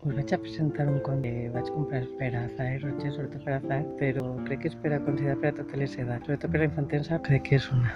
Us vaig a presentar un conte que vaig comprar per a Zara i Roger, sobretot per a Zara, però crec que és per a considerar per a totes les edats. Sobretot per a la infantesa, crec que és un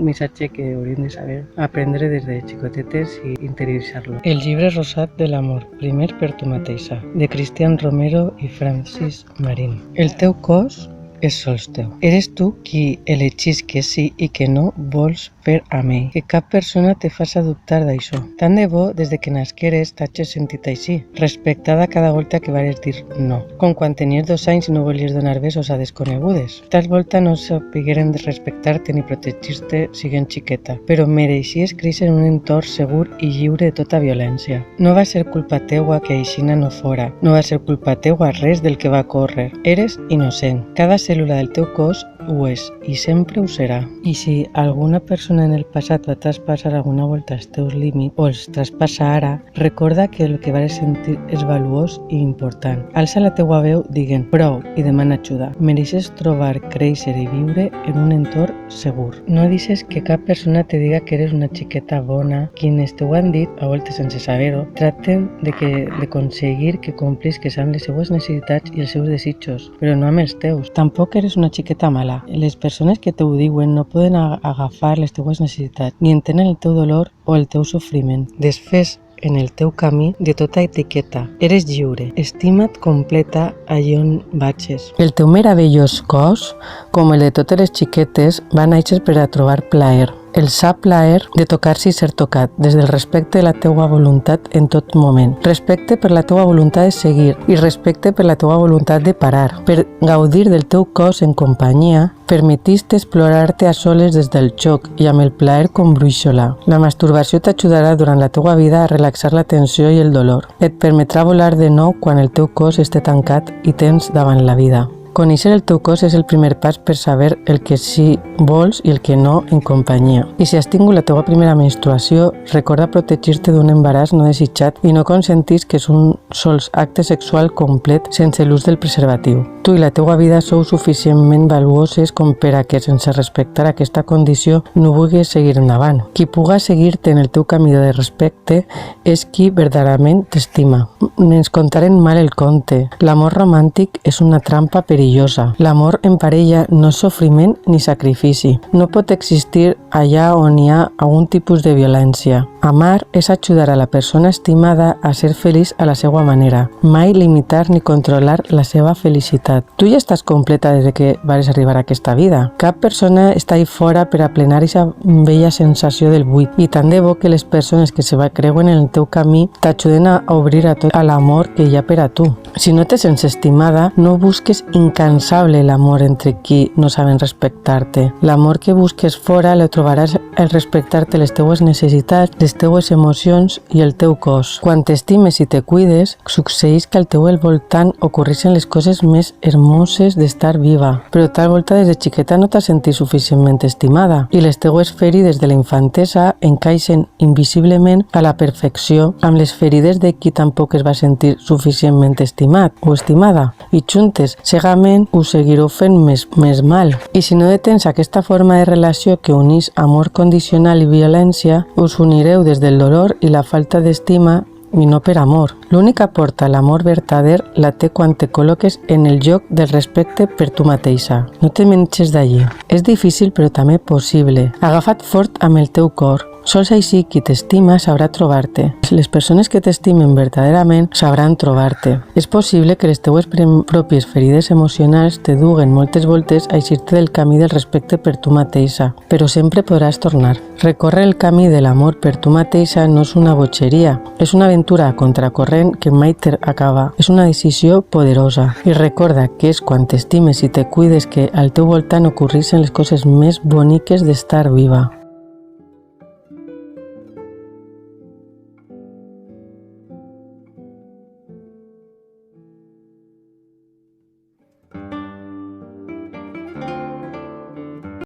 missatge que hauríem de saber aprendre des de xicotetes i interioritzar-lo. El llibre rosat de l'amor, primer per tu mateixa, de Cristian Romero i Francis Marín. El teu cos és sols teu. Eres tu qui elegís que sí i que no vols per a mi. Que cap persona te faça dubtar d'això. Tant de bo, des de que nasqueres, t'hagis sentit així, respectada cada volta que vares dir no. Com quan tenies 2 anys i no volies donar besos a desconegudes. Tal volta no sapigueren respectar-te ni protegir-te siguent xiqueta, però mereixies créixer en un entorn segur i lliure de tota violència. No va ser culpa teua que aixina no fora. No va ser culpa teua res del que va córrer. Eres innocent. Cada cèl·lula del teu cos ho és i sempre ho serà. I si alguna persona en el passat va traspassar alguna volta els teus límits o els traspassa ara, recorda que el que vas sentir és valuós i important. Alça la teua veu dient prou i demana ajuda. Mereixes trobar, créixer i viure en un entorn segur. No deixes que cap persona te diga que eres una xiqueta bona. Quienes t'ho han dit, a voltes sense saber-ho, tracten d'aconseguir que complisques amb les seues necessitats i els seus desitjos, però no amb els teus. Tampoc eres una xiqueta mala. Les persones que t'ho diuen no poden agafar les teues necessitats, ni entenen el teu dolor o el teu sofriment. Desfés en el teu camí de tota etiqueta. Eres lliure. Estima't completa allà on vagis. El teu meravellós cos, com el de totes les xiquetes, va néixer per a trobar plaer. El sa plaer de tocar-se i ser tocat, des del respecte de la teua voluntat en tot moment. Respecte per la teua voluntat de seguir i respecte per la teua voluntat de parar. Per gaudir del teu cos en companyia, permetiste explorar-te a soles des del joc i amb el plaer com brúixola. La masturbació t'ajudarà durant la teua vida a relaxar la tensió i el dolor. Et permetrà volar de nou quan el teu cos esté tancat i tens davant la vida. Conèixer el teu cos és el primer pas per saber el que sí vols i el que no en companyia. I si has tingut la teua primera menstruació, recorda protegir-te d'un embaràs no desitjat i no consentis que és un sols acte sexual complet sense l'ús del preservatiu. Tu i la teua vida sou suficientment valuoses com per a que, sense respectar aquesta condició, no vulguis seguir endavant. Qui puga seguir-te en el teu camí de respecte és qui verdaderament t'estima. Ens contaren mal el conte. L'amor romàntic és una trampa perillosa. L'amor en parella no és sofriment ni sacrifici. No pot existir allà on hi ha algun tipus de violència. Amar és ajudar a la persona estimada a ser feliç a la seva manera. Mai limitar ni controlar la seva felicitat. Tu ja estàs completa des que vas arribar a aquesta vida. Cap persona està ahí fora per a plenar aquesta bella sensació del buit. I tant de bo que les persones que se creuen en el teu camí t'ajuden a obrir a tot l'amor que hi ha per a tu. Si no te sents estimada, no busques incansable l'amor entre qui no saben respectar-te. L'amor que busques fora lo trobaràs al respectar-te les teues necessitats, les teues emocions i el teu cos. Quan t'estimes i te cuides, succeeix que al teu voltant ocorreixen les coses més hermoses d'estar viva. Però tal volta des de xiqueta no t'has sentit suficientment estimada i les teues ferides de la infantesa encaixen invisiblement a la perfecció amb les ferides de qui tampoc es va sentir suficientment estimat o estimada. I juntes, cegament, us seguireu fent més mal. I si no detens aquesta forma de relació que unís amor condicional i violència, us unireu des del dolor i la falta d'estima i no per amor. L'única porta a l'amor verdader la té quan te col·loques en el lloc del respecte per tu mateixa. No te menges d'allí. És difícil però també possible. Agafa't fort amb el teu cor. Sols així qui t'estima sabrà trobar-te. Les persones que t'estimen verdaderament sabran trobar-te. És possible que les teues pròpies ferides emocionals te duguen moltes voltes a eixir-te del camí del respecte per tu mateixa, però sempre podràs tornar. Recórrer el camí de l'amor per tu mateixa no és una botxeria, és una aventura a contracorrent que mai acaba. És una decisió poderosa. I recorda que és quan t'estimes i te cuides que al teu voltant ocorreixen les coses més boniques d'estar viva.